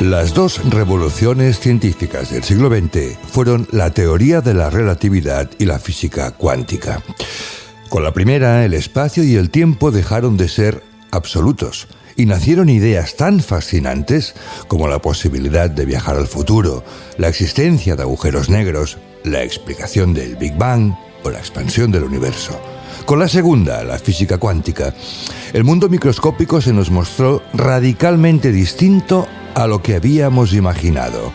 Las dos revoluciones científicas del siglo XX fueron la teoría de la relatividad y la física cuántica. Con la primera, el espacio y el tiempo dejaron de ser absolutos y nacieron ideas tan fascinantes como la posibilidad de viajar al futuro, la existencia de agujeros negros, la explicación del Big Bang o la expansión del universo. Con la segunda, la física cuántica, el mundo microscópico se nos mostró radicalmente distinto a lo que habíamos imaginado.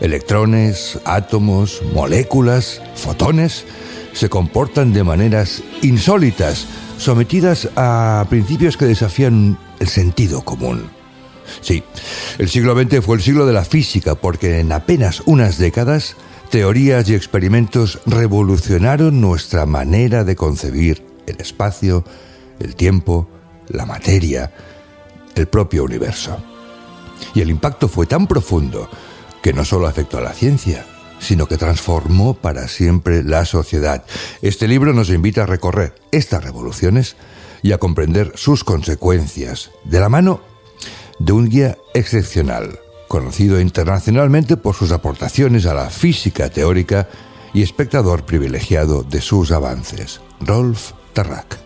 Electrones, átomos, moléculas, fotones se comportan de maneras insólitas, sometidas a principios que desafían el sentido común. Sí, el siglo XX fue el siglo de la física porque en apenas unas décadas teorías y experimentos revolucionaron nuestra manera de concebir el espacio, el tiempo, la materia, el propio universo. Y el impacto fue tan profundo que no solo afectó a la ciencia, sino que transformó para siempre la sociedad. Este libro nos invita a recorrer estas revoluciones y a comprender sus consecuencias de la mano de un guía excepcional, conocido internacionalmente por sus aportaciones a la física teórica y espectador privilegiado de sus avances, Rolf Tarrak.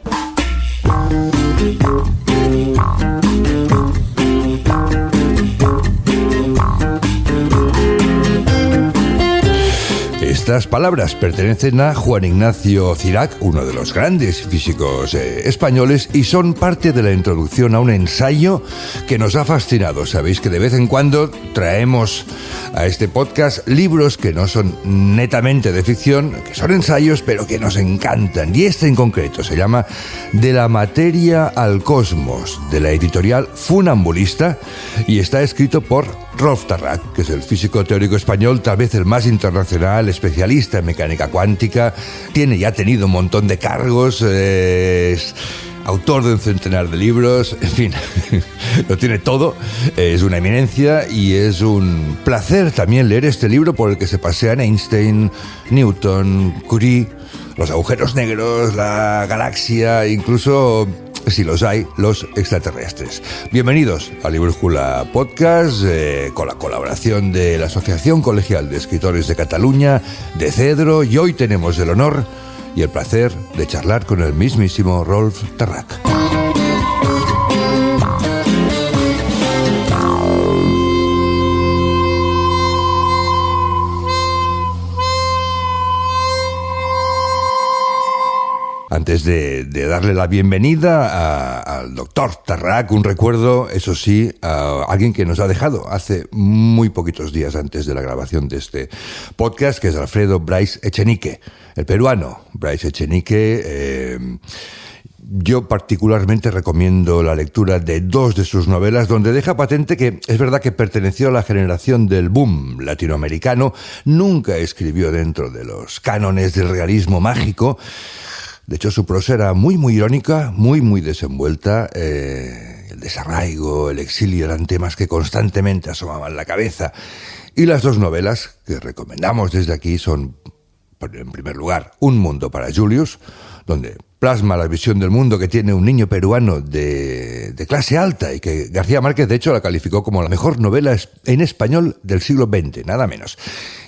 Estas palabras pertenecen a Juan Ignacio Cirac, uno de los grandes físicos españoles, y son parte de la introducción a un ensayo que nos ha fascinado. Sabéis que de vez en cuando traemos a este podcast libros que no son netamente de ficción, que son ensayos, pero que nos encantan. Y este en concreto se llama De la materia al cosmos, de la editorial Funambulista, y está escrito por Rolf Tarrak, que es el físico teórico español, tal vez el más internacional, especialista en mecánica cuántica, tiene y ha tenido un montón de cargos, es autor de un centenar de libros, en fin, lo tiene todo, es una eminencia y es un placer también leer este libro por el que se pasean Einstein, Newton, Curie, los agujeros negros, la galaxia, incluso, si los hay, los extraterrestres. Bienvenidos a Librújula Podcast, con la colaboración de la Asociación Colegial de Escritores de Cataluña, de Cedro, y hoy tenemos el honor y el placer de charlar con el mismísimo Rolf Tarrak. Antes de darle la bienvenida al doctor Tarrak, un recuerdo, eso sí, a alguien que nos ha dejado hace muy poquitos días antes de la grabación de este podcast, que es Alfredo Bryce Echenique, el peruano Bryce Echenique. Yo particularmente recomiendo la lectura de dos de sus novelas, donde deja patente que es verdad que perteneció a la generación del boom latinoamericano, nunca escribió dentro de los cánones del realismo mágico. De hecho, su prosa era muy irónica, muy desenvuelta. El desarraigo, el exilio eran temas que constantemente asomaban la cabeza. Y las dos novelas que recomendamos desde aquí son, en primer lugar, Un mundo para Julius, donde plasma la visión del mundo que tiene un niño peruano de clase alta y que García Márquez, de hecho, la calificó como la mejor novela en español del siglo XX, nada menos.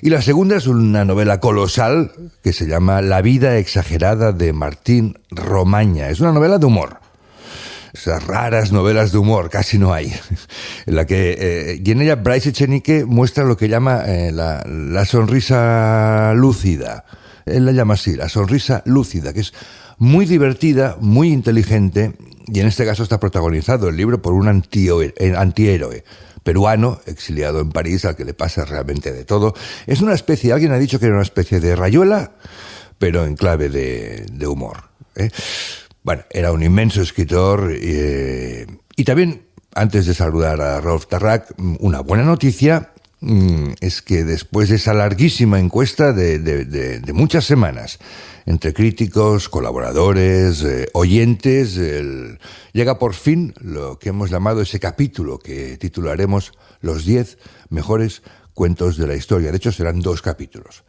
Y la segunda es una novela colosal que se llama La vida exagerada de Martín Romaña. Es una novela de humor. Esas raras novelas de humor, casi no hay, en la que y en ella Bryce Echenique muestra lo que llama la sonrisa lúcida. Él la llama así, la sonrisa lúcida, que es muy divertida, muy inteligente, y en este caso está protagonizado el libro por un antihéroe peruano, exiliado en París, al que le pasa realmente de todo. Es una especie, alguien ha dicho que era una especie de Rayuela, pero en clave de humor. Bueno, era un inmenso escritor, y también, antes de saludar a Rolf Tarrak, una buena noticia es que después de esa larguísima encuesta de muchas semanas, entre críticos, colaboradores, oyentes, llega por fin lo que hemos llamado ese capítulo que titularemos Los 10 mejores cuentos de la historia. De hecho, serán 2 capítulos,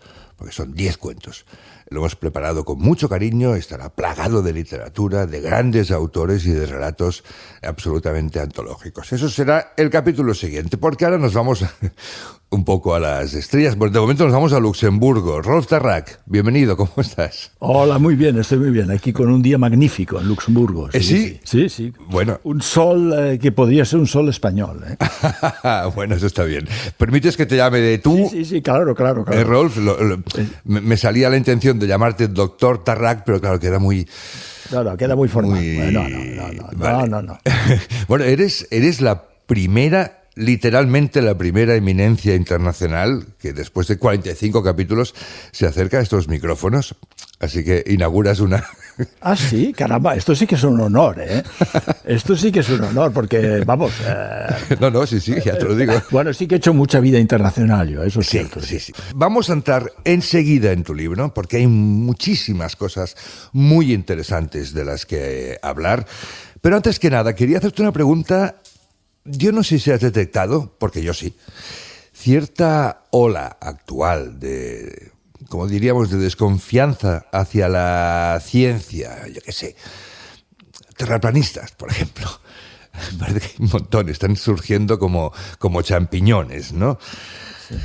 porque son 10 cuentos. Lo hemos preparado con mucho cariño, estará plagado de literatura, de grandes autores y de relatos absolutamente antológicos. Eso será el capítulo siguiente, porque ahora nos vamos un poco a las estrellas. Bueno, de momento nos vamos a Luxemburgo. Rolf Tarrac, bienvenido, ¿cómo estás? Hola, muy bien, estoy muy bien. Aquí con un día magnífico en Luxemburgo. ¿Sí? Sí. Bueno. Un sol que podría ser un sol español. Bueno, eso está bien. ¿Permites que te llame de tú? Sí, claro. Rolf, me salía la intención de llamarte doctor Tarrac, pero claro, queda muy... No, queda muy formal. No. Bueno, eres la primera... literalmente la primera eminencia internacional que después de 45 capítulos se acerca a estos micrófonos. Así que inauguras una... Ah, sí, caramba, esto sí que es un honor, ¿eh? Esto sí que es un honor, porque, vamos... No, sí, ya te lo digo. Bueno, sí que he hecho mucha vida internacional yo, eso es cierto. Sí. Vamos a entrar enseguida en tu libro, porque hay muchísimas cosas muy interesantes de las que hablar. Pero antes que nada, quería hacerte una pregunta. Yo no sé si has detectado, porque yo sí, cierta ola actual de, como diríamos, de desconfianza hacia la ciencia, yo qué sé, terraplanistas, por ejemplo. Parece que hay un montón, están surgiendo como champiñones, ¿no? Sí.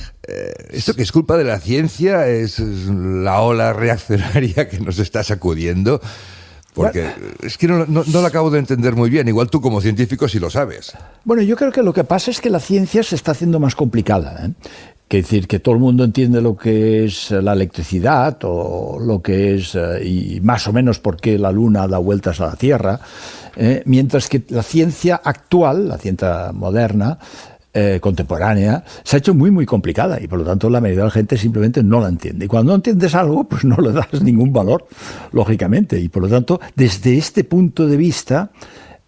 ¿Esto que es culpa de la ciencia? ¿Es la ola reaccionaria que nos está sacudiendo? Porque es que no lo acabo de entender muy bien. Igual tú como científico sí lo sabes. Bueno, yo creo que lo que pasa es que la ciencia se está haciendo más complicada, ¿eh? Quiere decir que todo el mundo entiende lo que es la electricidad o lo que es, y más o menos por qué la Luna da vueltas a la Tierra, mientras que la ciencia actual, la ciencia moderna, contemporánea, se ha hecho muy, muy complicada y por lo tanto la mayoría de la gente simplemente no la entiende. Y cuando no entiendes algo, pues no le das ningún valor, lógicamente. Y por lo tanto, desde este punto de vista,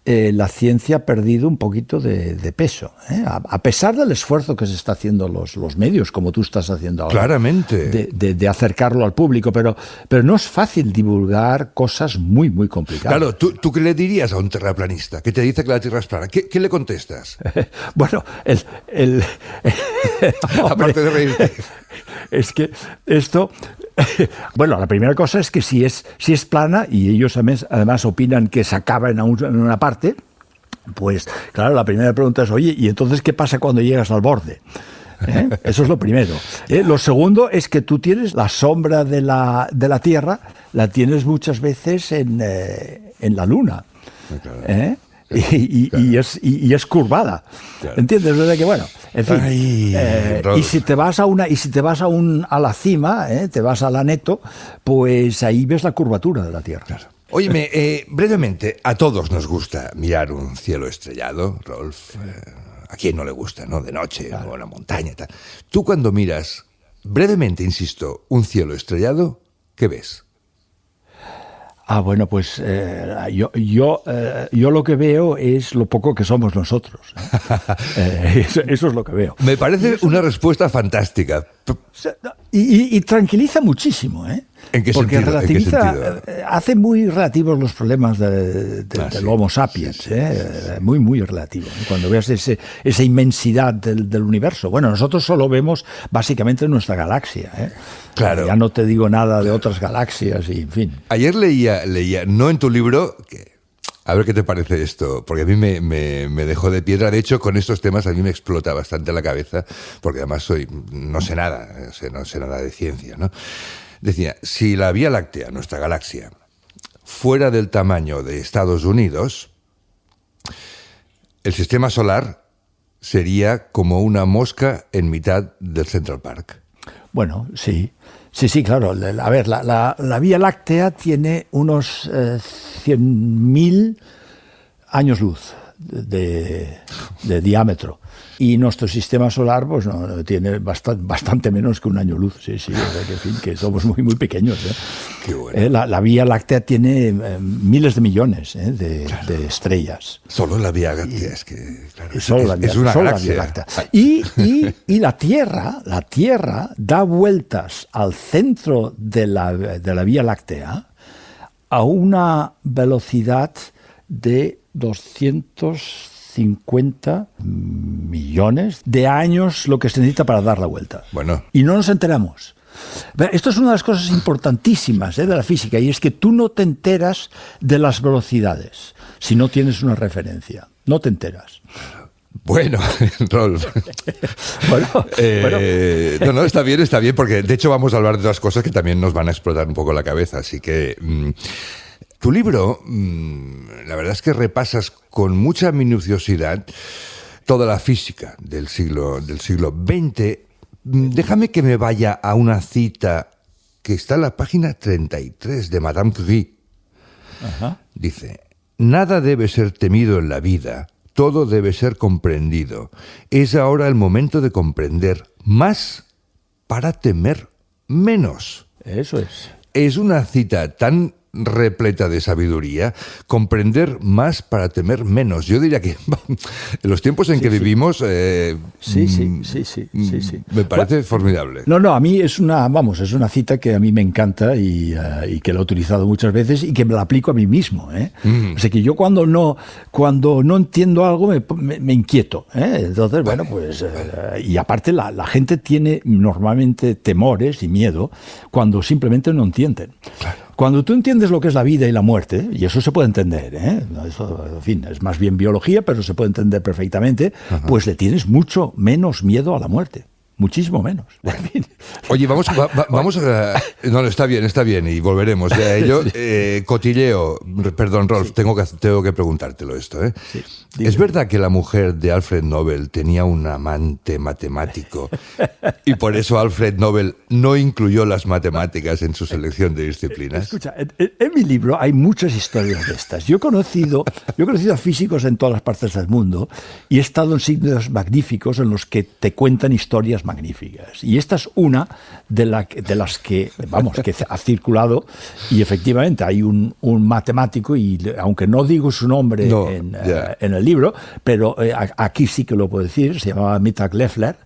la ciencia ha perdido un poquito de peso, ¿eh? A pesar del esfuerzo que se está haciendo los medios, como tú estás haciendo ahora. Claramente. De acercarlo al público, pero no es fácil divulgar cosas muy, muy complicadas. Claro, ¿tú qué le dirías a un terraplanista que te dice que la Tierra es plana? ¿Qué le contestas? Bueno, aparte de reírte. Es que esto... Bueno, la primera cosa es que si es plana, y ellos además opinan que se acaba en una parte, pues claro, la primera pregunta es, oye, ¿y entonces qué pasa cuando llegas al borde? Eso es lo primero. Lo segundo es que tú tienes la sombra de la Tierra, la tienes muchas veces en la Luna. Claro. Y es curvada, claro. ¿Entiendes? O sea que bueno, en fin, y si te vas a la cima, te vas a la Neto, pues ahí ves la curvatura de la Tierra. Claro. Óyeme, brevemente, a todos nos gusta mirar un cielo estrellado, Rolf. ¿A quién no le gusta, no? De noche, claro. O en la montaña y tal. Tú cuando miras, brevemente, insisto, un cielo estrellado, ¿qué ves? Bueno, pues yo lo que veo es lo poco que somos nosotros. Eso es lo que veo. Me parece una respuesta fantástica. Y tranquiliza muchísimo, ¿eh? ¿En qué Porque sentido? relativiza, hace muy relativos los problemas del Homo sapiens, sí. Muy, muy relativo. Cuando veas esa inmensidad del universo. Bueno, nosotros solo vemos básicamente nuestra galaxia, ¿eh? Claro. Ya no te digo nada de otras galaxias y en fin. Ayer leía, no en tu libro, a ver qué te parece esto, porque a mí me dejó de piedra. De hecho, con estos temas a mí me explota bastante la cabeza, porque además no sé nada de ciencia, ¿no? Decía, si la Vía Láctea, nuestra galaxia, fuera del tamaño de Estados Unidos, el sistema solar sería como una mosca en mitad del Central Park. Bueno, sí, claro. A ver, la Vía Láctea tiene unos 100.000 años luz de diámetro. Y nuestro sistema solar, pues no tiene bastante menos que un año luz. Sí, o sea que, en fin, que somos muy, muy pequeños, ¿eh? Qué bueno. La Vía Láctea tiene miles de millones de estrellas. Solo la Vía Láctea, es que claro, es una galaxia. La Vía Láctea. Y la Tierra da vueltas al centro de la Vía Láctea a una velocidad de 250 millones de años, lo que se necesita para dar la vuelta. Bueno. Y no nos enteramos. Esto es una de las cosas importantísimas de la física, y es que tú no te enteras de las velocidades si no tienes una referencia. No te enteras. Bueno, Rolf. Bueno. No, está bien, porque de hecho vamos a hablar de otras cosas que también nos van a explotar un poco la cabeza. Así que tu libro, la verdad es que repasas con mucha minuciosidad toda la física del siglo XX. Déjame que me vaya a una cita que está en la página 33 de Madame Curie. Ajá. Dice: nada debe ser temido en la vida, todo debe ser comprendido. Es ahora el momento de comprender más para temer menos. Eso es. Es una cita tan repleta de sabiduría, comprender más para temer menos. Yo diría que en los tiempos en que vivimos Sí. me parece formidable. No, a mí es una cita que a mí me encanta y que la he utilizado muchas veces y que me la aplico a mí mismo. O sea que yo cuando no entiendo algo me inquieto. Entonces, bueno, pues... y aparte la gente tiene normalmente temores y miedo cuando simplemente no entienden. Claro. Cuando tú entiendes lo que es la vida y la muerte, y eso se puede entender, eso, en fin, es más bien biología, pero se puede entender perfectamente, pues le tienes mucho menos miedo a la muerte. Muchísimo menos. Oye, vamos a... No, está bien, y volveremos a ello. Cotilleo, perdón, Rolf, tengo que preguntártelo esto. Sí, ¿Es verdad que la mujer de Alfred Nobel tenía un amante matemático y por eso Alfred Nobel no incluyó las matemáticas en su selección de disciplinas? Escucha, en mi libro hay muchas historias de estas. Yo he conocido a físicos en todas las partes del mundo y he estado en sitios magníficos en los que te cuentan historias magníficas. Y esta es una de las que ha circulado, y efectivamente hay un matemático, y aunque no digo su nombre en el libro, pero aquí sí que lo puedo decir, se llamaba Mittag Leffler,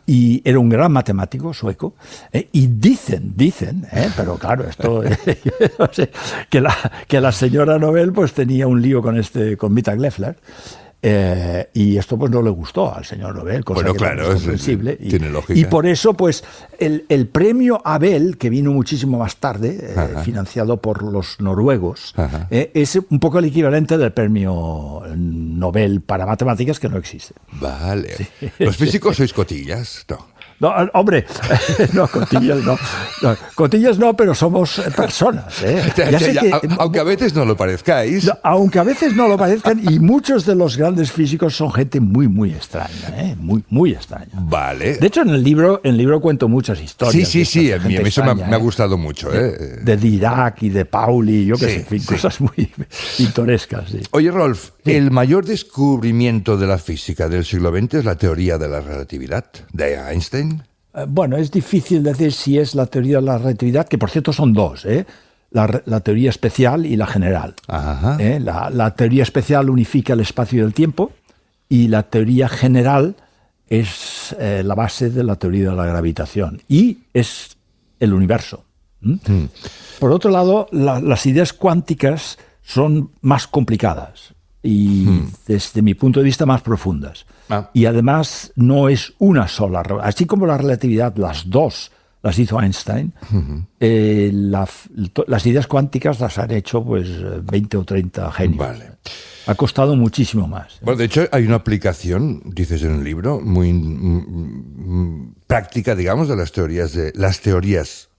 y era un gran matemático sueco, y dicen, pero claro, esto no sé, que la señora Nobel pues tenía un lío con Mittag Leffler. Y esto pues no le gustó al señor Nobel, cosa bueno, que claro, es comprensible. Tiene lógica. Y por eso pues el premio Abel, que vino muchísimo más tarde, financiado por los noruegos, es un poco el equivalente del premio Nobel para matemáticas, que no existe. Vale. Sí. ¿Los físicos sois cotillas? No. No, hombre, no, cotillas no. Cotillas no, pero somos personas. Aunque a veces no lo parezcáis. No, aunque a veces no lo parezcan, y muchos de los grandes físicos son gente muy, muy extraña, muy, muy extraña. Vale. De hecho, en el libro cuento muchas historias. Sí, a mí eso me ha gustado mucho. De Dirac y de Pauli, yo qué sé, en fin, cosas muy pintorescas. Sí. Oye, Rolf, el mayor descubrimiento de la física del siglo XX es la teoría de la relatividad de Einstein. Bueno, es difícil decir si es la teoría de la relatividad, que por cierto son dos, la teoría especial y la general. Ajá. La teoría especial unifica el espacio y el tiempo, y la teoría general es la base de la teoría de la gravitación, y es el universo. Por otro lado, las ideas cuánticas son más complicadas y, desde mi punto de vista, más profundas. Y además no es una sola. Así como la relatividad, las dos las hizo Einstein, las ideas cuánticas las han hecho pues 20 o 30 genios. Vale. Ha costado muchísimo más. Bueno, de hecho, hay una aplicación, dices en el libro, muy práctica, digamos, de las teorías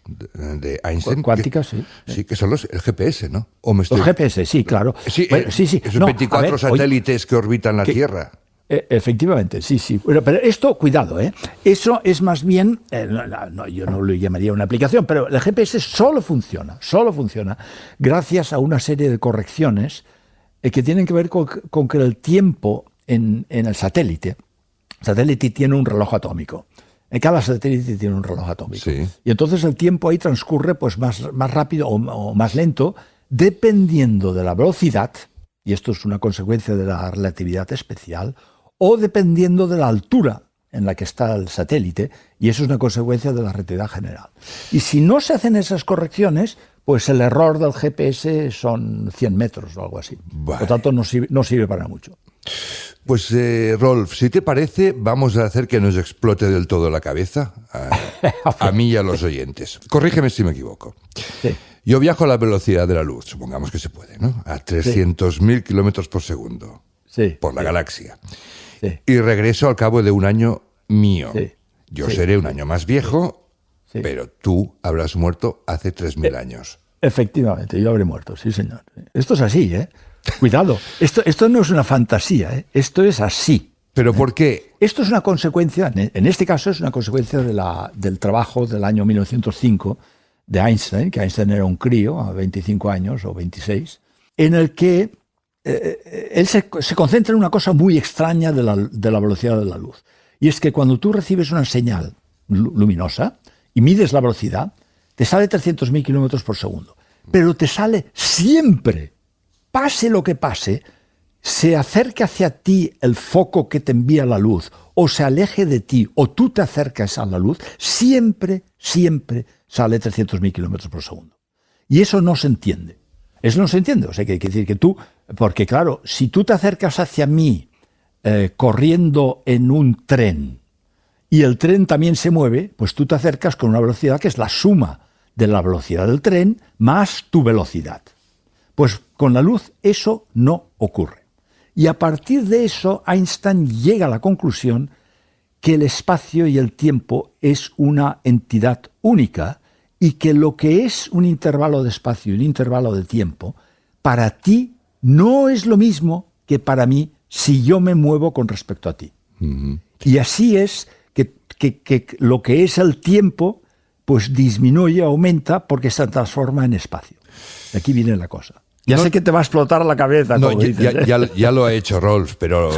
de Einstein. Cuánticas, sí. Sí, que son el GPS, ¿no? Los GPS, sí, claro. Sí, bueno, sí. Esos 24 satélites que orbitan la Tierra. Efectivamente, sí. Bueno, pero esto, cuidado, eso es más bien, yo no lo llamaría una aplicación, pero el GPS solo funciona gracias a una serie de correcciones que tienen que ver con que el tiempo en el satélite tiene un reloj atómico. Cada satélite tiene un reloj atómico. Sí. Y entonces el tiempo ahí transcurre pues más rápido o más lento, dependiendo de la velocidad, y esto es una consecuencia de la relatividad especial, o dependiendo de la altura en la que está el satélite, y eso es una consecuencia de la relatividad general. Y si no se hacen esas correcciones, pues el error del GPS son 100 metros o algo así. Vale. Por lo tanto, no sirve para mucho. Pues, Rolf, si te parece, vamos a hacer que nos explote del todo la cabeza a mí y a los oyentes. Corrígeme si me equivoco. Sí. Yo viajo a la velocidad de la luz, supongamos que se puede, ¿no? A 300.000 kilómetros por segundo por la galaxia. Sí. Y regreso al cabo de un año mío. Sí. Yo seré un año más viejo, pero tú habrás muerto hace 3.000 años. Efectivamente, yo habré muerto, sí, señor. Esto es así, ¿eh? Cuidado, esto no es una fantasía, ¿eh? Esto es así. ¿Pero por qué? Esto es una consecuencia, en este caso es una consecuencia del trabajo del año 1905 de Einstein, que Einstein era un crío a 25 años o 26, en el que él se concentra en una cosa muy extraña de la velocidad de la luz. Y es que cuando tú recibes una señal luminosa y mides la velocidad, te sale 300.000 kilómetros por segundo. Pero te sale siempre, pase lo que pase, se acerque hacia ti el foco que te envía la luz, o se aleje de ti, o tú te acercas a la luz, siempre sale 300.000 kilómetros por segundo. Y eso no se entiende. Eso no se entiende. O sea, que hay que decir que tú, porque claro, si tú te acercas hacia mí corriendo en un tren, y el tren también se mueve, pues tú te acercas con una velocidad que es la suma de la velocidad del tren más tu velocidad. Pues con la luz eso no ocurre. Y a partir de eso, Einstein llega a la conclusión que el espacio y el tiempo es una entidad única y que lo que es un intervalo de espacio y un intervalo de tiempo, para ti no es lo mismo que para mí si yo me muevo con respecto a ti. Uh-huh. Y así es que lo que es el tiempo pues disminuye, aumenta, porque se transforma en espacio. Aquí viene la cosa. Ya sé que te va a explotar la cabeza. No, ya lo ha hecho Rolf, pero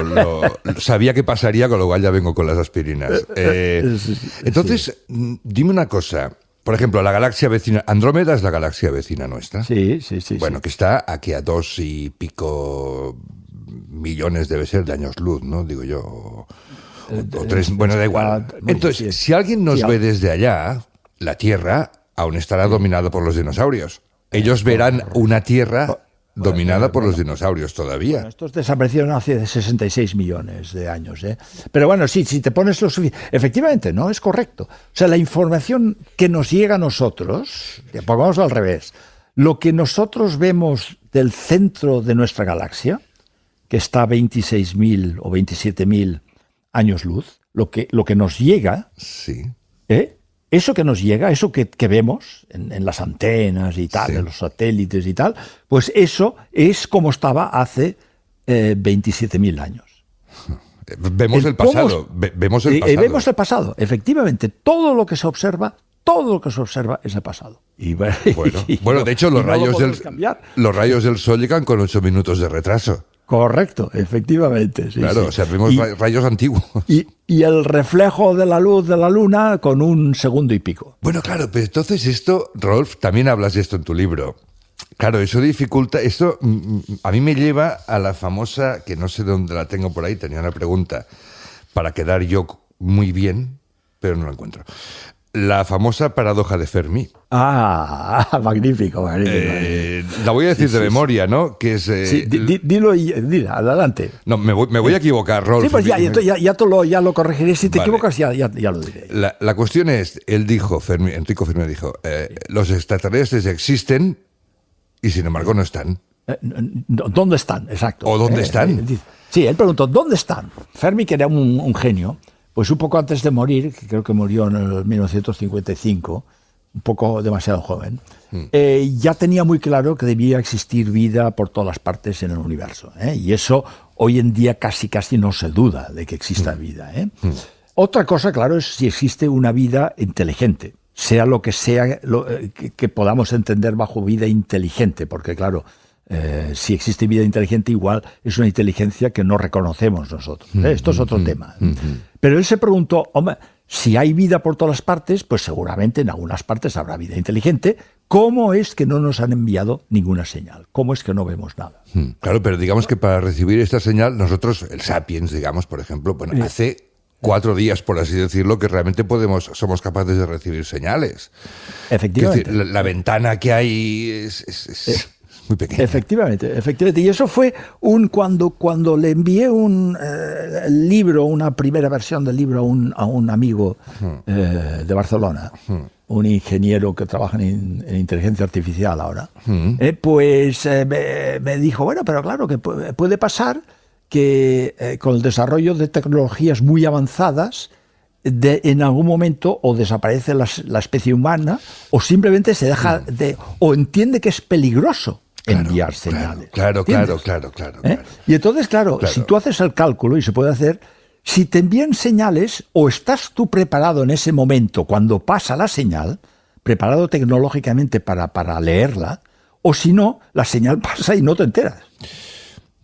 sabía que pasaría, con lo cual ya vengo con las aspirinas. Entonces, dime una cosa. Por ejemplo, la galaxia vecina, Andrómeda es la galaxia vecina nuestra. Sí. Bueno, que está aquí a 2 y pico millones, debe ser, de años luz, ¿no? Digo yo. O 3, bueno, da igual. Entonces, si alguien nos ve desde allá, la Tierra aún estará dominada por los dinosaurios. Ellos verán una Tierra dominada por los dinosaurios todavía. Bueno, estos desaparecieron hace 66 millones de años, ¿eh? Pero bueno, sí, si te pones lo suficiente... Efectivamente, no, es correcto. O sea, la información que nos llega a nosotros, pues vamos al revés, lo que nosotros vemos del centro de nuestra galaxia, que está a 26.000 o 27.000 años luz, lo que nos llega... Sí. Eso que nos llega, eso que vemos en las antenas y tal, en los satélites y tal, pues eso es como estaba hace 27.000 años. Vemos el pasado. Vemos el pasado, efectivamente. Todo lo que se observa es el pasado. Y bueno, de hecho, los rayos del Sol llegan con 8 minutos de retraso. Correcto, efectivamente. Sí, claro, o sea, vemos rayos antiguos. Y el reflejo de la luz de la Luna con 1 segundo y pico. Bueno, claro, pero entonces esto, Rolf, también hablas de esto en tu libro. Claro, eso dificulta, esto a mí me lleva a la famosa, que no sé dónde la tengo por ahí, tenía una pregunta para quedar yo muy bien, pero no la encuentro. La famosa paradoja de Fermi. Magnífico. La voy a decir de memoria, ¿no? Que es, dilo, adelante. No, me voy a equivocar, Rolf. Sí, pues ya lo corregiré. Si te equivocas, ya lo diré. La cuestión es, él dijo, Enrico Fermi dijo, los extraterrestres existen y sin embargo no están. ¿Dónde están? Exacto. ¿O dónde están? Sí, él preguntó, ¿dónde están? Fermi, que era un genio, pues un poco antes de morir, que creo que murió en el 1955, un poco demasiado joven, ya tenía muy claro que debía existir vida por todas las partes en el universo. Y eso hoy en día casi no se duda de que exista vida. Otra cosa, claro, es si existe una vida inteligente, sea lo que sea que podamos entender bajo vida inteligente, porque claro, si existe vida inteligente, igual es una inteligencia que no reconocemos nosotros. Esto es otro tema. Pero él se preguntó, hombre, si hay vida por todas las partes, pues seguramente en algunas partes habrá vida inteligente. ¿Cómo es que no nos han enviado ninguna señal? ¿Cómo es que no vemos nada? Claro, pero digamos que para recibir esta señal, nosotros, el Sapiens, digamos, por ejemplo, bueno, hace 4 días, por así decirlo, que realmente somos capaces de recibir señales. Efectivamente. Es decir, la ventana que hay es muy pequeña. Efectivamente. Y eso fue cuando le envié un libro, una primera versión del libro a un amigo de Barcelona, un ingeniero que trabaja en inteligencia artificial ahora, me dijo, bueno, pero claro, que puede pasar que con el desarrollo de tecnologías muy avanzadas, en algún momento o desaparece la especie humana o simplemente se deja o entiende que es peligroso enviar señales. Claro. Y entonces, claro, si tú haces el cálculo, y se puede hacer, si te envían señales, o estás tú preparado en ese momento cuando pasa la señal, preparado tecnológicamente para leerla, o si no, la señal pasa y no te enteras.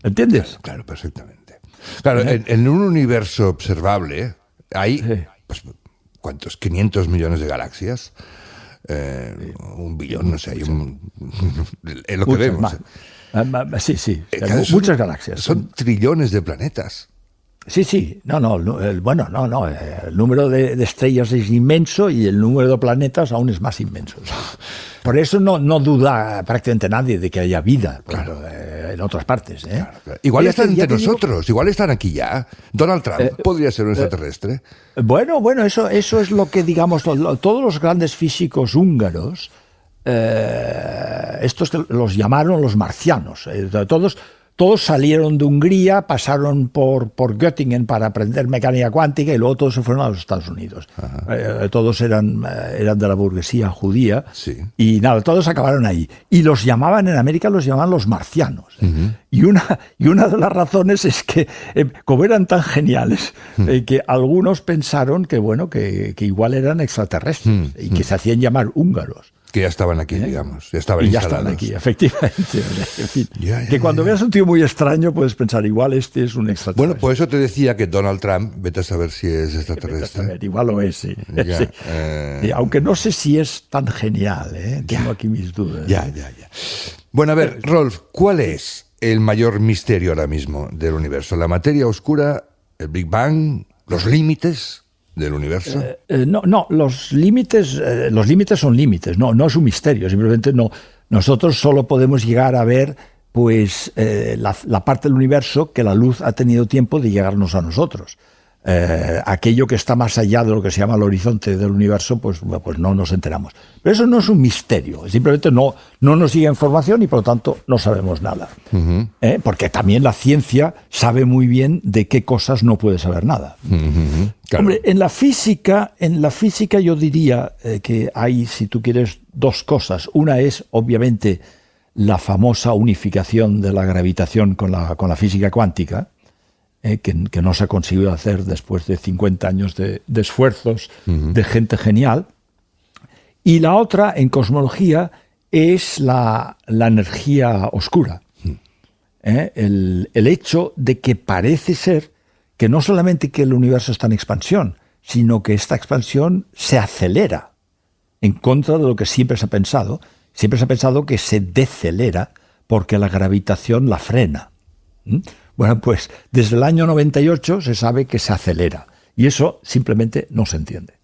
¿Entiendes? Claro, perfectamente. Claro, en un universo observable hay, pues, ¿cuántos? 500 millones de galaxias. 1 billón, no sé, hay es lo que vemos. Sí. Muchas galaxias. Son trillones de planetas. Sí. El número de estrellas es inmenso y el número de planetas aún es más inmenso. Por eso no duda prácticamente nadie de que haya vida en otras partes. Claro. Igual están entre nosotros, igual están aquí ya. Donald Trump podría ser un extraterrestre. Bueno, eso es lo que, digamos, todos los grandes físicos húngaros, estos que los llamaron los marcianos, todos salieron de Hungría, pasaron por Göttingen para aprender mecánica cuántica y luego todos se fueron a los Estados Unidos. Todos eran de la burguesía judía y nada, todos acabaron ahí. Y en América los llamaban los marcianos. Y una de las razones es que, como eran tan geniales, que algunos pensaron que igual eran extraterrestres y que se hacían llamar húngaros. Que ya estaban aquí, digamos. Ya estaban aquí, efectivamente. En fin, que cuando veas un tío muy extraño puedes pensar, igual este es un extraterrestre. Bueno, por eso te decía que Donald Trump, vete a saber si es extraterrestre. Igual lo es, sí. Aunque no sé si es tan genial, tengo aquí mis dudas. Ya. Bueno, a ver, Rolf, ¿cuál es el mayor misterio ahora mismo del universo? ¿La materia oscura, el Big Bang, los límites del universo? No, los límites son límites, no es un misterio, simplemente nosotros solo podemos llegar a ver pues la parte del universo que la luz ha tenido tiempo de llegarnos a nosotros. Aquello que está más allá de lo que se llama el horizonte del universo, pues no nos enteramos. Pero eso no es un misterio, simplemente no nos llega información y por lo tanto no sabemos nada. Porque también la ciencia sabe muy bien de qué cosas no puede saber nada. Claro. Hombre, en la física yo diría que hay, si tú quieres, dos cosas. Una es, obviamente, la famosa unificación de la gravitación con la física cuántica, que no se ha conseguido hacer después de 50 años de esfuerzos de gente genial. Y la otra, en cosmología, es la energía oscura. El hecho de que parece ser que no solamente que el universo está en expansión, sino que esta expansión se acelera, en contra de lo que siempre se ha pensado. Siempre se ha pensado que se decelera porque la gravitación la frena. Bueno, pues desde el año 98 se sabe que se acelera y eso simplemente no se entiende.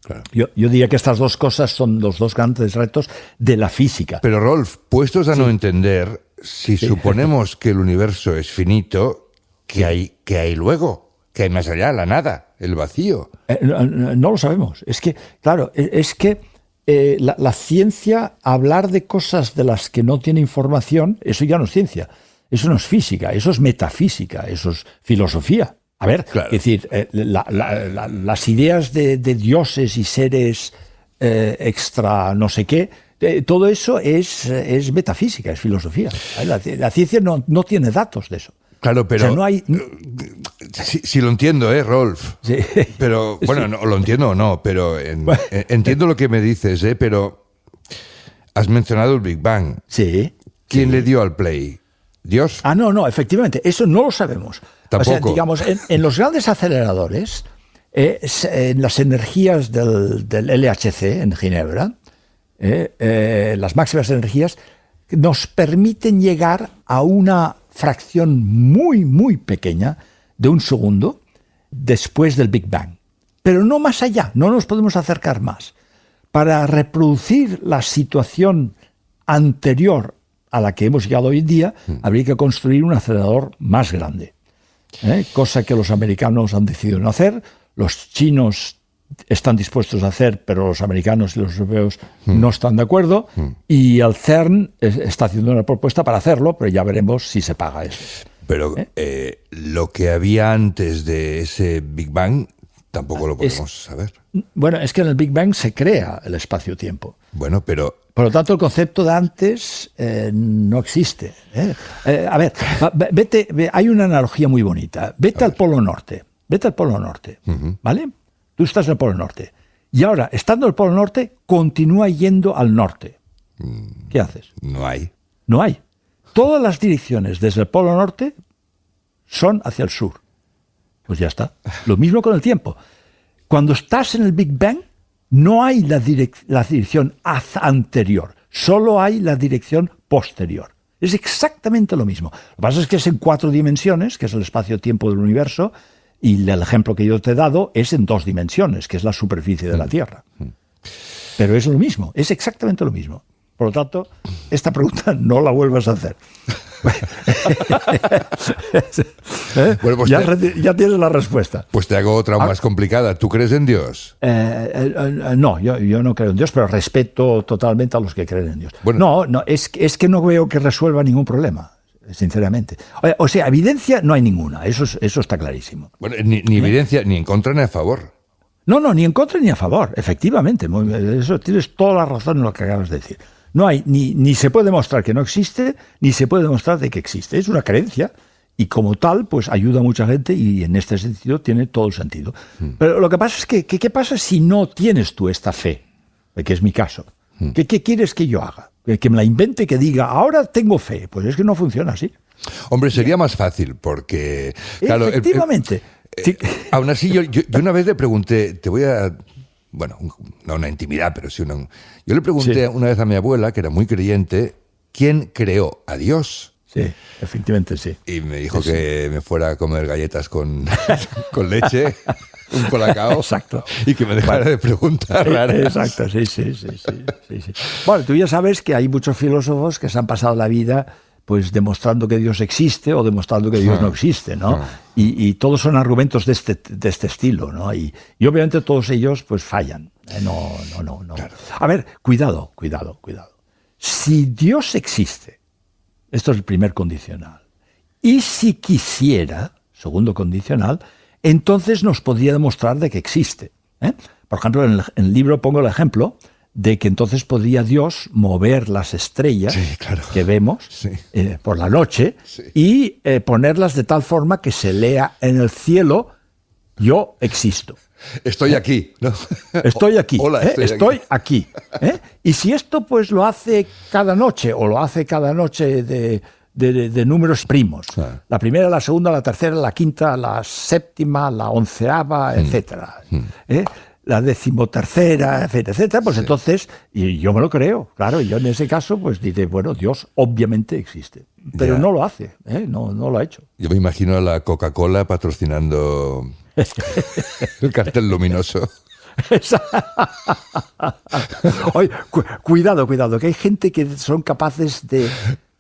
Claro. Yo diría que estas dos cosas son los dos grandes retos de la física. Pero Rolf, puestos a no entender, si suponemos que el universo es finito, ¿qué hay luego? ¿Qué hay más allá? La nada, el vacío. No lo sabemos. Es que, claro, la ciencia, hablar de cosas de las que no tiene información, eso ya no es ciencia. Eso no es física, eso es metafísica, eso es filosofía. A ver, claro. Es decir, las ideas de dioses y seres extra no sé qué, todo eso es metafísica, es filosofía. La ciencia no tiene datos de eso. Claro, pero... O sea, no hay... Sí, lo entiendo, Rolf. Sí. Pero, bueno, no, lo entiendo o no, pero entiendo lo que me dices, pero has mencionado el Big Bang. Sí. ¿Quién le dio al play? ¿Dios? No, efectivamente, eso no lo sabemos. Tampoco. O sea, digamos, en los grandes aceleradores, en las energías del LHC en Ginebra, las máximas energías nos permiten llegar a una fracción muy, muy pequeña de un segundo después del Big Bang. Pero no más allá, no nos podemos acercar más. Para reproducir la situación anterior a la que hemos llegado hoy en día, habría que construir un acelerador más grande. Cosa que los americanos han decidido no hacer, los chinos están dispuestos a hacer, pero los americanos y los europeos no están de acuerdo, y el CERN está haciendo una propuesta para hacerlo, pero ya veremos si se paga eso. Pero lo que había antes de ese Big Bang tampoco lo podemos saber. Bueno, es que en el Big Bang se crea el espacio-tiempo. Bueno, pero... Por lo tanto, el concepto de antes no existe. A ver, hay una analogía muy bonita. Vete al Polo Norte, ¿vale? Tú estás en el Polo Norte. Y ahora, estando en el Polo Norte, continúa yendo al norte. ¿Qué haces? No hay. No hay. Todas las direcciones desde el Polo Norte son hacia el sur. Pues ya está. Lo mismo con el tiempo. Cuando estás en el Big Bang, no hay la dirección anterior, solo hay la dirección posterior. Es exactamente lo mismo. Lo que pasa es que es en 4 dimensiones, que es el espacio-tiempo del universo, y el ejemplo que yo te he dado es en 2 dimensiones, que es la superficie de la Tierra. Pero es lo mismo, es exactamente lo mismo. Por lo tanto, esta pregunta no la vuelvas a hacer. Bueno, pues ya tienes la respuesta. Pues te hago otra más complicada. ¿Tú crees en Dios? No, yo no creo en Dios, pero respeto totalmente a los que creen en Dios. Bueno, no, es que no veo que resuelva ningún problema, sinceramente. O sea, evidencia no hay ninguna, eso está clarísimo. Bueno, ni evidencia, ni en contra ni a favor. No, ni en contra ni a favor, efectivamente. Eso tienes toda la razón en lo que acabas de decir. No hay, ni se puede demostrar que no existe, ni se puede demostrar de que existe. Es una creencia y como tal, pues ayuda a mucha gente y en este sentido tiene todo el sentido. Pero lo que pasa es que ¿qué pasa si no tienes tú esta fe? Que es mi caso. ¿Qué quieres que yo haga? Que me la invente, que diga, ahora tengo fe. Pues es que no funciona así. Hombre, sería más fácil porque... Claro, efectivamente. Sí. Aún así, yo una vez le pregunté, te voy a... Bueno, no una intimidad, pero sí una... Yo le pregunté una vez a mi abuela, que era muy creyente, ¿quién creó a Dios? Sí, efectivamente sí. Y me dijo que me fuera a comer galletas con leche, un colacao. Exacto. Y que me dejara de preguntar raras. Exacto, sí. Bueno, tú ya sabes que hay muchos filósofos que se han pasado la vida pues demostrando que Dios existe o demostrando que Dios no existe, ¿no? Y todos son argumentos de este estilo, ¿no? Y obviamente todos ellos pues fallan. No. Claro. A ver, cuidado. Si Dios existe, esto es el primer condicional, y si quisiera, segundo condicional, entonces nos podría demostrar de que existe. Por ejemplo, en el libro pongo el ejemplo de que entonces podría Dios mover las estrellas que vemos por la noche y ponerlas de tal forma que se lea en el cielo, yo existo. Estoy aquí, ¿no? Estoy aquí. Hola, estoy aquí. Y si esto pues lo hace cada noche o lo hace cada noche de números primos, la primera, la segunda, la tercera, la quinta, la séptima, la 11ª, etcétera, la 13ª, etcétera, pues entonces, y yo me lo creo, claro, y yo en ese caso pues diré, bueno, Dios obviamente existe, pero no lo hace, no lo ha hecho. Yo me imagino a la Coca-Cola patrocinando el cartel luminoso. Oye, cuidado, que hay gente que son capaces de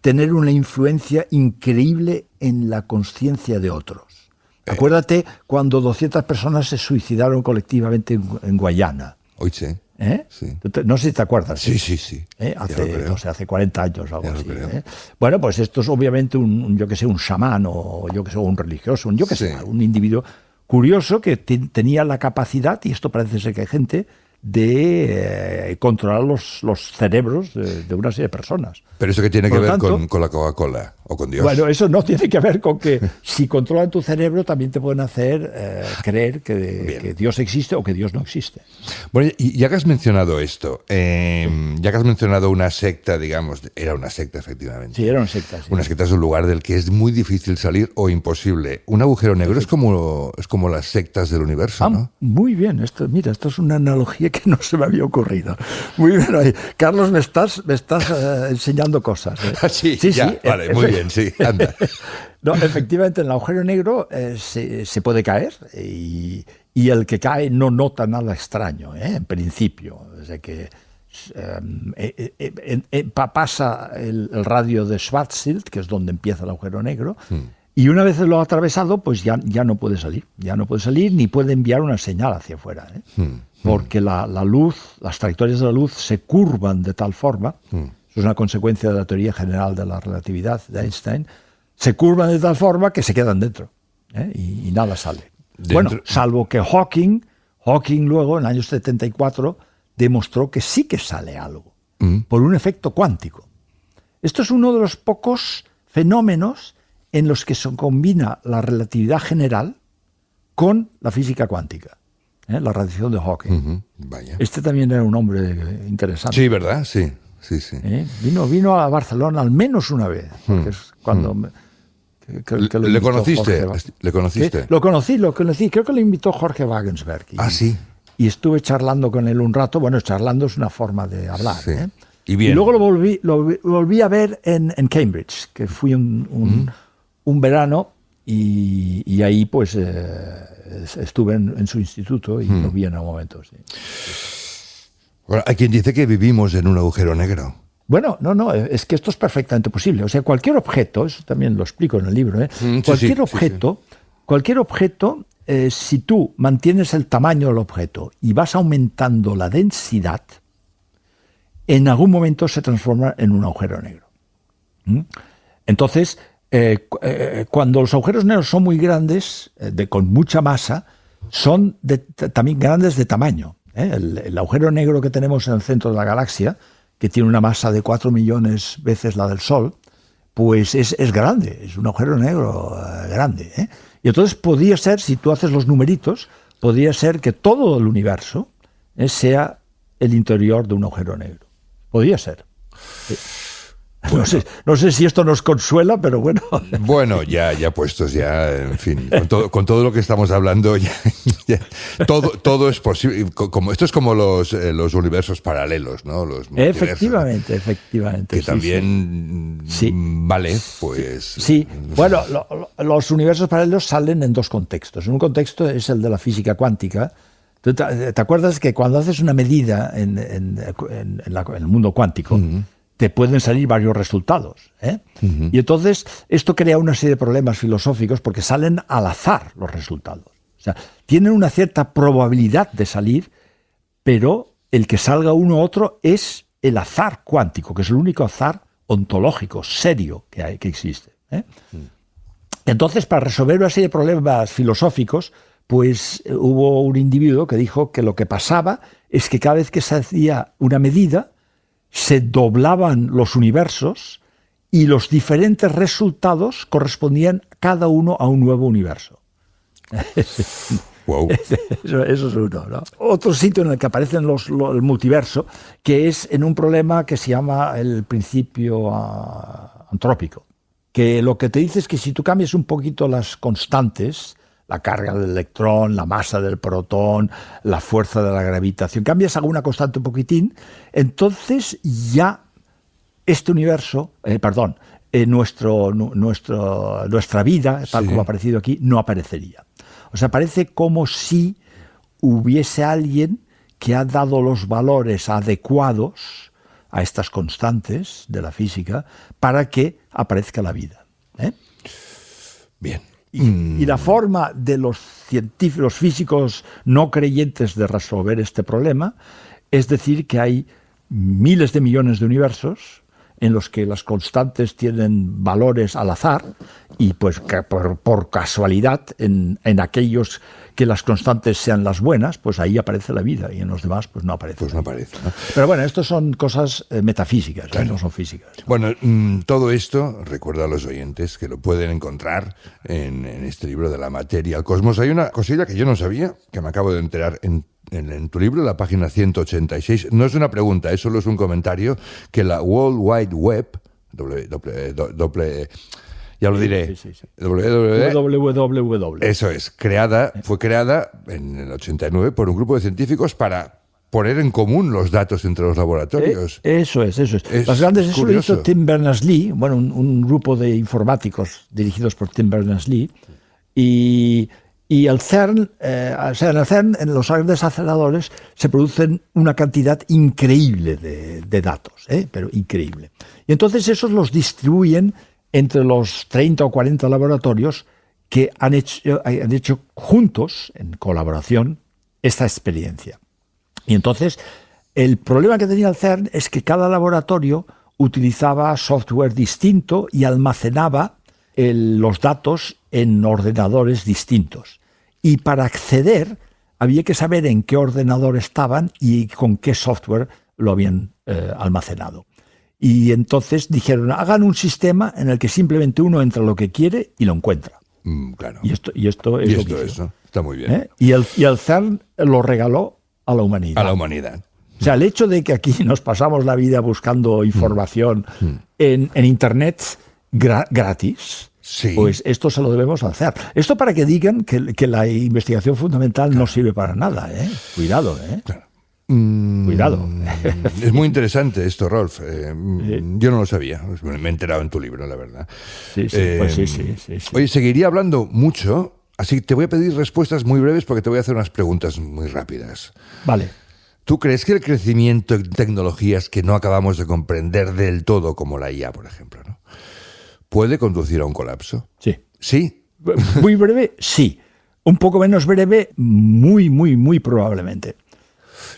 tener una influencia increíble en la conciencia de otros. Acuérdate cuando 200 personas se suicidaron colectivamente en Guayana. Hoy sí. Sí. No sé si te acuerdas. Sí. Hace 40 años o algo así. Bueno, pues esto es obviamente un chamán o un religioso, un individuo curioso que tenía la capacidad, y esto parece ser que hay gente, de controlar los cerebros de una serie de personas. ¿Pero eso qué tiene que ver con la Coca-Cola o con Dios? Bueno, eso no tiene que ver con que si controlan tu cerebro también te pueden hacer creer que Dios existe o que Dios no existe. Bueno, y ya que has mencionado esto, ya que has mencionado una secta, digamos, era una secta efectivamente. Sí, era una secta. Sí. Una secta es un lugar del que es muy difícil salir o imposible. Un agujero negro es como las sectas del universo, ¿no? Muy bien, esto es una analogía que no se me había ocurrido. Muy bien, ahí. Carlos, me estás enseñando cosas. Sí, vale, muy bien, sí, anda. No, efectivamente, en el agujero negro se puede caer y el que cae no nota nada extraño, en principio. O sea que pasa el radio de Schwarzschild, que es donde empieza el agujero negro, y una vez lo ha atravesado, pues ya no puede salir. Ya no puede salir ni puede enviar una señal hacia afuera, porque la luz, las trayectorias de la luz se curvan de tal forma, eso es una consecuencia de la teoría general de la relatividad de Einstein, se curvan de tal forma que se quedan dentro, y nada sale. Bueno, salvo que Hawking luego, en el año 74, demostró que sí que sale algo, por un efecto cuántico. Esto es uno de los pocos fenómenos en los que se combina la relatividad general con la física cuántica, la radiación de Hawking. Vaya. Este también era un hombre interesante. Sí, ¿verdad? Sí. Vino a Barcelona al menos una vez, porque es cuando... ¿Le conociste? ¿Le conociste? Lo conocí. Creo que lo invitó Jorge Wagensberg. Sí. Y estuve charlando con él un rato. Bueno, charlando es una forma de hablar. Sí. Y bien. Y luego lo volví a ver en Cambridge, que fui un verano y ahí pues estuve en su instituto y lo vi en algún momento. Sí. Bueno, hay quien dice que vivimos en un agujero negro. Bueno, no, es que esto es perfectamente posible. O sea, cualquier objeto, eso también lo explico en el libro, cualquier objeto, si tú mantienes el tamaño del objeto y vas aumentando la densidad, en algún momento se transforma en un agujero negro. Entonces, cuando los agujeros negros son muy grandes, con mucha masa, son también grandes de tamaño. El agujero negro que tenemos en el centro de la galaxia, que tiene una masa de 4 millones veces la del Sol, pues es grande, es un agujero negro grande. Y entonces podría ser, si tú haces los numeritos, podría ser que todo el universo sea el interior de un agujero negro. Podría ser. Bueno. No sé si esto nos consuela, pero bueno. Bueno, ya puestos, en fin, con todo lo que estamos hablando, todo es posible. Esto es como los universos paralelos, ¿no? Los Efectivamente. Que también vale, pues. Sí, bueno, los universos paralelos salen en dos contextos. En un contexto es el de la física cuántica. ¿Tú te acuerdas que cuando haces una medida en el mundo cuántico, te pueden salir varios resultados? Y entonces esto crea una serie de problemas filosóficos porque salen al azar los resultados. O sea, tienen una cierta probabilidad de salir, pero el que salga uno u otro es el azar cuántico, que es el único azar ontológico, serio que existe. Entonces, para resolver una serie de problemas filosóficos, pues hubo un individuo que dijo que lo que pasaba es que cada vez que se hacía una medida, se doblaban los universos y los diferentes resultados correspondían cada uno a un nuevo universo. Wow. Eso es uno, ¿no? Otro sitio en el que aparecen el multiverso, que es en un problema que se llama el principio antrópico, que lo que te dice es que si tú cambias un poquito las constantes, la carga del electrón, la masa del protón, la fuerza de la gravitación, cambias alguna constante un poquitín, entonces ya este universo, nuestra vida, tal como ha aparecido aquí, no aparecería. O sea, parece como si hubiese alguien que ha dado los valores adecuados a estas constantes de la física para que aparezca la vida. Bien. Y la forma de los científicos, los físicos no creyentes de resolver este problema es decir que hay miles de millones de universos en los que las constantes tienen valores al azar y pues que por casualidad en aquellos que las constantes sean las buenas, pues ahí aparece la vida y en los demás pues no aparece. Pues no aparece, ¿no? Pero bueno, esto son cosas metafísicas, claro. No son físicas. Bueno, todo esto, recuerdo a los oyentes que lo pueden encontrar en este libro de la materia al cosmos. Hay una cosilla que yo no sabía, que me acabo de enterar en tu libro, la página 186. No es una pregunta, solo es un comentario, que la World Wide Web, ya lo diré. Sí. www. Eso es, fue creada en el 89 por un grupo de científicos para poner en común los datos entre los laboratorios. Eso es. Las grandes, eso lo hizo Tim Berners-Lee, un grupo de informáticos dirigidos por Tim Berners-Lee, y Y el CERN, en el CERN, en los grandes aceleradores, se producen una cantidad increíble de datos, pero increíble. Y entonces esos los distribuyen entre los 30 o 40 laboratorios que han hecho juntos, en colaboración, esta experiencia. Y entonces, el problema que tenía el CERN es que cada laboratorio utilizaba software distinto y almacenaba los datos en ordenadores distintos. Y para acceder había que saber en qué ordenador estaban y con qué software lo habían almacenado. Y entonces dijeron, hagan un sistema en el que simplemente uno entra lo que quiere y lo encuentra. Claro. Y esto es lo que hizo. ¿No? Está muy bien. Y el CERN lo regaló a la humanidad. A la humanidad. O sea, el hecho de que aquí nos pasamos la vida buscando información en Internet gratis, sí. Pues esto se lo debemos al CERN. Esto para que digan que la investigación fundamental no sirve para nada. Cuidado. Claro. Cuidado. Es muy interesante esto, Rolf. Yo no lo sabía. Me he enterado en tu libro, la verdad. Sí. Oye, seguiría hablando mucho, así que te voy a pedir respuestas muy breves porque te voy a hacer unas preguntas muy rápidas. Vale. ¿Tú crees que el crecimiento en tecnologías que no acabamos de comprender del todo, como la IA, por ejemplo, ¿no?, puede conducir a un colapso? Sí. ¿Sí? Muy breve, sí. Un poco menos breve, muy probablemente.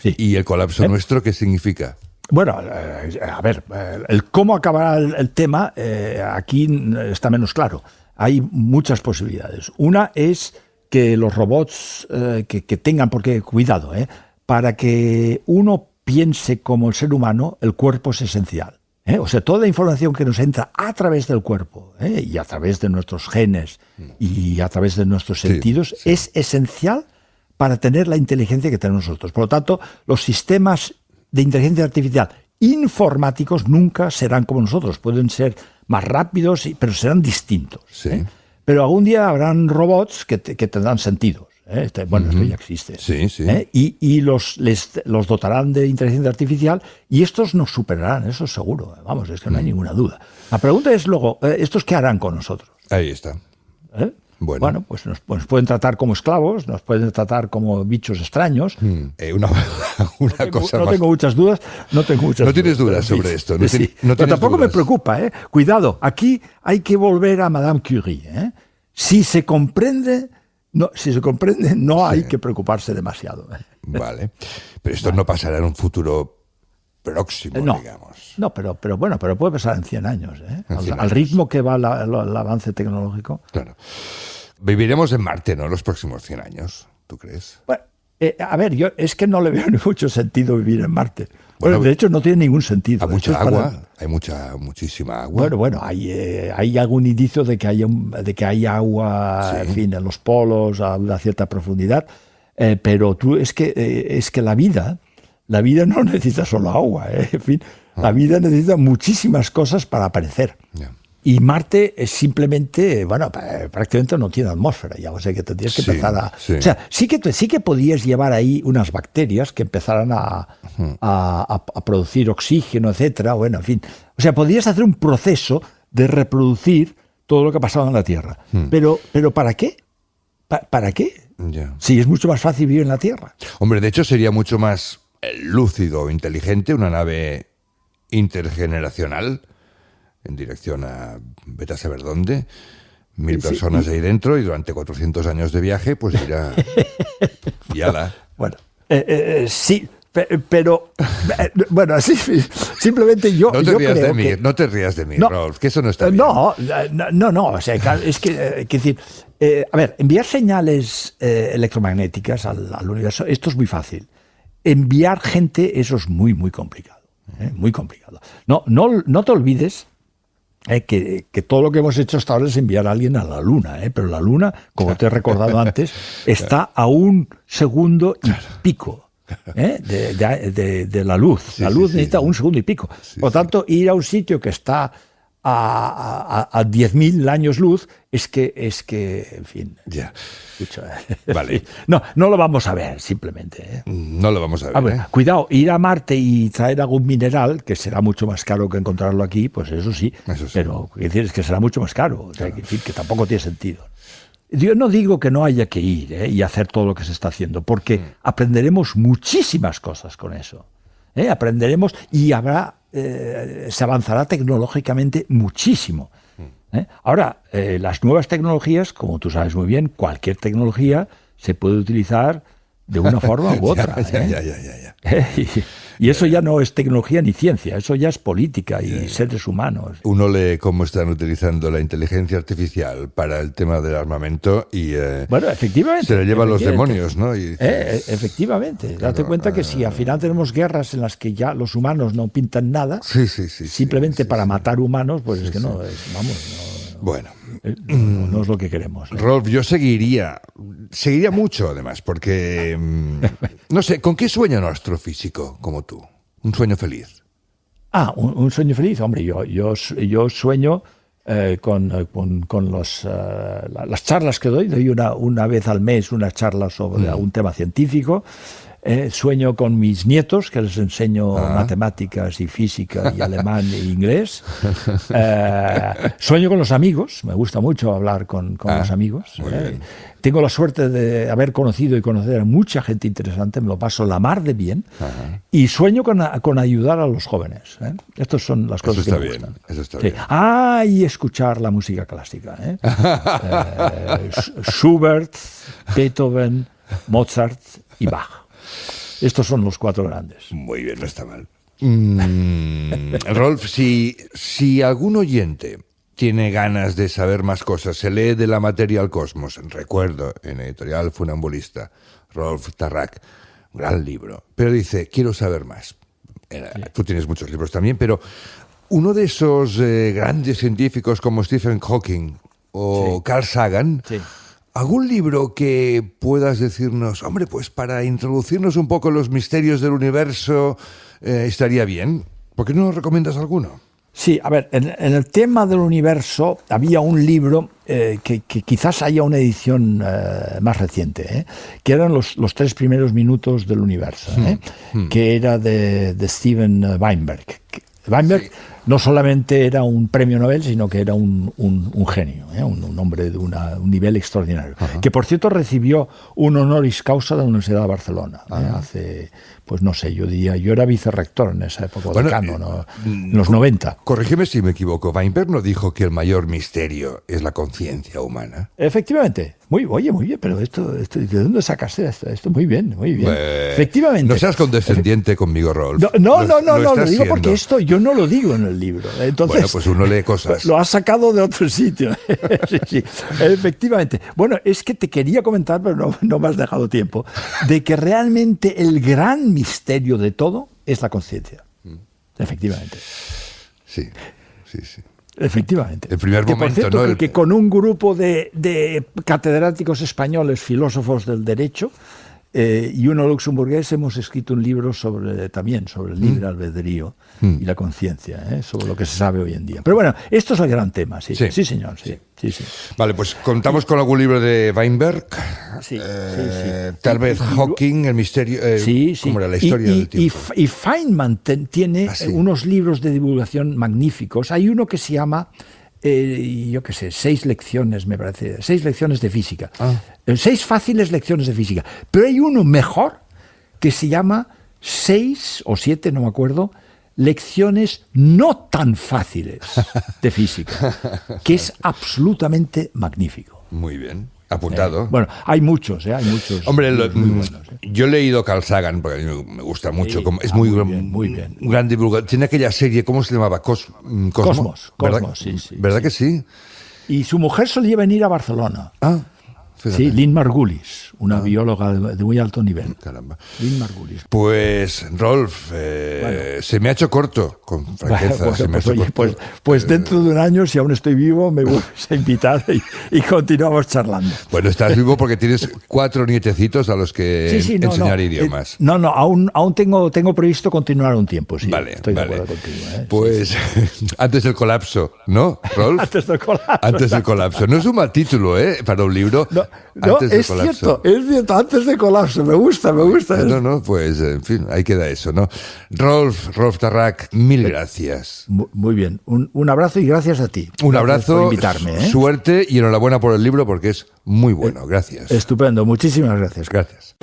Sí. ¿Y el colapso nuestro qué significa? Bueno, a ver, el cómo acabará el tema aquí está menos claro. Hay muchas posibilidades. Una es que los robots que tengan, porque cuidado, para que uno piense como el ser humano, el cuerpo es esencial. O sea, toda la información que nos entra a través del cuerpo y a través de nuestros genes y a través de nuestros sentidos es esencial para tener la inteligencia que tenemos nosotros. Por lo tanto, los sistemas de inteligencia artificial informáticos nunca serán como nosotros. Pueden ser más rápidos, pero serán distintos. Sí. Pero algún día habrán robots que tendrán sentidos. Esto ya existe. Sí. Y los dotarán de inteligencia artificial y estos nos superarán, eso es seguro. Vamos, es que no hay ninguna duda. La pregunta es luego, ¿estos qué harán con nosotros? Ahí está. Bueno, pues nos pueden tratar como esclavos, nos pueden tratar como bichos extraños. Una cosa no más. tengo muchas dudas. No tienes dudas sobre esto. Pero tampoco me preocupa. Cuidado, aquí hay que volver a Madame Curie. Si se comprende, no hay que preocuparse demasiado. Vale. Pero esto no pasará en un futuro próximo, digamos. No, pero puede pasar en 100 años. Al ritmo que va el avance tecnológico. Claro. Viviremos en Marte, ¿no?, los próximos 100 años, ¿tú crees? Bueno, a ver, yo es que no le veo ni mucho sentido vivir en Marte. Bueno, de hecho no tiene ningún sentido. Hay mucha agua, hay muchísima agua. Bueno, hay algún indicio de que hay agua, en fin, en los polos a una cierta profundidad, pero es que la vida no necesita solo agua, en fin, la vida necesita muchísimas cosas para aparecer. Y Marte es simplemente, prácticamente no tiene atmósfera, ya, o sea que tendrías que empezar a... Sí. O sea, sí que podías llevar ahí unas bacterias que empezaran a producir oxígeno, etcétera, bueno, en fin. O sea, podrías hacer un proceso de reproducir todo lo que ha pasado en la Tierra. Pero ¿para qué? ¿Para qué? Sí, es mucho más fácil vivir en la Tierra. Hombre, de hecho sería mucho más lúcido, inteligente, una nave intergeneracional en dirección a vete a saber dónde, 1000 personas ahí dentro y durante 400 años de viaje, pues irá y ala. Bueno, sí, pero bueno, sí, simplemente yo no te rías creo de mí, que... No te rías de mí, No, Rolf, que eso no está bien. No, o sea, es que decir, a ver, enviar señales electromagnéticas al universo, esto es muy fácil. Enviar gente, eso es muy complicado, muy complicado. No te olvides que todo lo que hemos hecho hasta ahora es enviar a alguien a la Luna, pero la Luna, como te he recordado antes, está a 1 segundo y pico de la luz. La luz necesita 1 segundo y pico. Por lo tanto, ir a un sitio que está a 10.000 años luz es que, en fin... Ya. Escucha, Vale. No lo vamos a ver, simplemente. No lo vamos a ver. Cuidado, ir a Marte y traer algún mineral, que será mucho más caro que encontrarlo aquí, pues eso sí. Pero es que será mucho más caro. O sea, que tampoco tiene sentido. Yo no digo que no haya que ir y hacer todo lo que se está haciendo, porque aprenderemos muchísimas cosas con eso. Aprenderemos y se avanzará tecnológicamente muchísimo. Ahora, las nuevas tecnologías, como tú sabes muy bien, cualquier tecnología se puede utilizar de una forma u otra. Ya. Y eso ya no es tecnología ni ciencia, eso ya es política y seres humanos. Uno lee cómo están utilizando la inteligencia artificial para el tema del armamento y bueno, efectivamente, se le llevan los demonios, ¿no? Y efectivamente. Date cuenta que si al final tenemos guerras en las que ya los humanos no pintan nada, simplemente para matar humanos, pues es que no, vamos, no. Bueno. No es lo que queremos. Rolf, yo seguiría mucho además, porque no sé, ¿con qué sueña nuestro físico como tú? Un sueño feliz. Un sueño feliz, hombre, yo sueño con las charlas que doy una vez al mes una charla sobre algún tema científico. Sueño con mis nietos, que les enseño matemáticas y física y alemán e inglés. Sueño con los amigos, me gusta mucho hablar con los amigos. Tengo la suerte de haber conocido y conocer a mucha gente interesante, me lo paso la mar de bien. Y sueño con ayudar a los jóvenes. Estas son las cosas que me gustan. Eso está bien. Y escuchar la música clásica. Schubert, Beethoven, Mozart y Bach. Estos son los 4 grandes. Muy bien, no está mal. Rolf, si algún oyente tiene ganas de saber más cosas, se lee de la materia al cosmos, recuerdo, en Editorial Funambulista, Rolf Tarrac, gran libro, pero dice, quiero saber más. Tú tienes muchos libros también, pero uno de esos grandes científicos como Stephen Hawking o Carl Sagan... ¿Algún libro que puedas decirnos, hombre, pues para introducirnos un poco en los misterios del universo estaría bien? ¿Por qué no nos recomiendas alguno? Sí, a ver, en el tema del universo había un libro que quizás haya una edición más reciente, que eran los 3 primeros minutos del universo, que era de Steven Weinberg. Weinberg no solamente era un premio Nobel, sino que era un genio, un hombre de un nivel extraordinario. Que, por cierto, recibió un honoris causa de la Universidad de Barcelona. Hace, pues no sé, yo era vicerrector en esa época, decano, en los 90. Corrígeme si me equivoco, Weinberg no dijo que el mayor misterio es la conciencia humana. Efectivamente. Muy bien, pero esto ¿de dónde sacaste esto? Muy bien. Efectivamente. No seas condescendidiente conmigo, Rolf. No, lo digo porque esto yo no lo digo en el libro. Entonces, bueno, pues uno lee cosas. Lo has sacado de otro sitio. Sí, efectivamente. Bueno, es que te quería comentar, pero no me has dejado tiempo, de que realmente el gran misterio de todo es la conciencia. Efectivamente. Sí. Efectivamente. El primer momento, por cierto, ¿no? Que con un grupo de catedráticos españoles, filósofos del derecho, y uno luxemburgués, hemos escrito un libro sobre el libre albedrío y la conciencia, sobre lo que se sabe hoy en día. Pero bueno, esto es el gran tema, sí, señor. Sí. Vale, pues contamos con algún libro de Weinberg. Sí. Tal vez Hawking, el misterio, como era la historia del tiempo. Y Feynman tiene unos libros de divulgación magníficos. Hay uno que se llama, 6 lecciones, me parece, 6 lecciones de física. 6 fáciles lecciones de física. Pero hay uno mejor que se llama 6 o 7, no me acuerdo, lecciones no tan fáciles de física, que es absolutamente magnífico. Muy bien. Apuntado. Bueno, hay muchos. Hombre, muy buenos, yo he leído Carl Sagan, porque a mí me gusta mucho. Es muy bien. Un gran divulgador. Tiene aquella serie, ¿cómo se llamaba? Cosmos, sí. ¿Verdad que sí? Y su mujer solía venir a Barcelona. Fíjate. Sí, Lynn Margulis, una bióloga de muy alto nivel. Caramba. Lynn Margulis. Pues, Rolf, se me ha hecho corto, con franqueza. Pues dentro de un año, si aún estoy vivo, me vuelves a invitar y continuamos charlando. Bueno, estás vivo porque tienes 4 nietecitos a los que enseñar idiomas. Aún tengo previsto continuar un tiempo, sí. Vale, estoy de acuerdo contigo. Pues antes del colapso, ¿no, Rolf? Antes del colapso. Antes del colapso. No es un mal título, para un libro. No, es silencio antes de colapso. Me gusta. No, pues, en fin, ahí queda eso, ¿no? Rolf Tarrac, mil gracias. Muy bien. Un abrazo y gracias a ti. Un Gracias abrazo, por invitarme, ¿eh? Suerte y enhorabuena por el libro porque es muy bueno. Gracias. Estupendo. Muchísimas gracias. Gracias.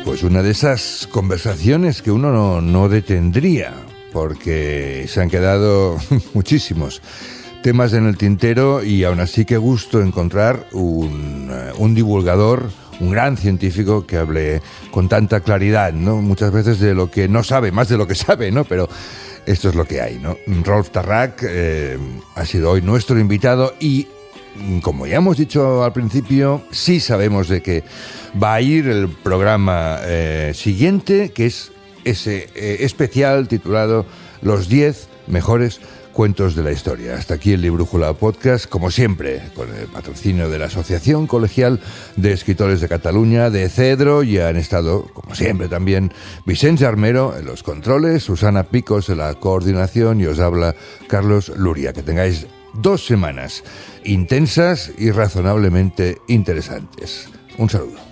Pues una de esas conversaciones que uno no detendría, porque se han quedado muchísimos temas en el tintero y aún así qué gusto encontrar un divulgador, un gran científico que hable con tanta claridad, ¿no? Muchas veces de lo que no sabe, más de lo que sabe, ¿no? Pero esto es lo que hay, ¿no? Rolf Tarrac ha sido hoy nuestro invitado y, como ya hemos dicho al principio, sí sabemos de que va a ir el programa siguiente, que es ese especial titulado Los 10 mejores cuentos de la historia. Hasta aquí el Librújula Podcast, como siempre, con el patrocinio de la Asociación Colegial de Escritores de Cataluña, de Cedro, y han estado, como siempre también, Vicente Armero en los controles, Susana Picos en la coordinación y os habla Carlos Luria. Que tengáis 2 semanas intensas y razonablemente interesantes. Un saludo.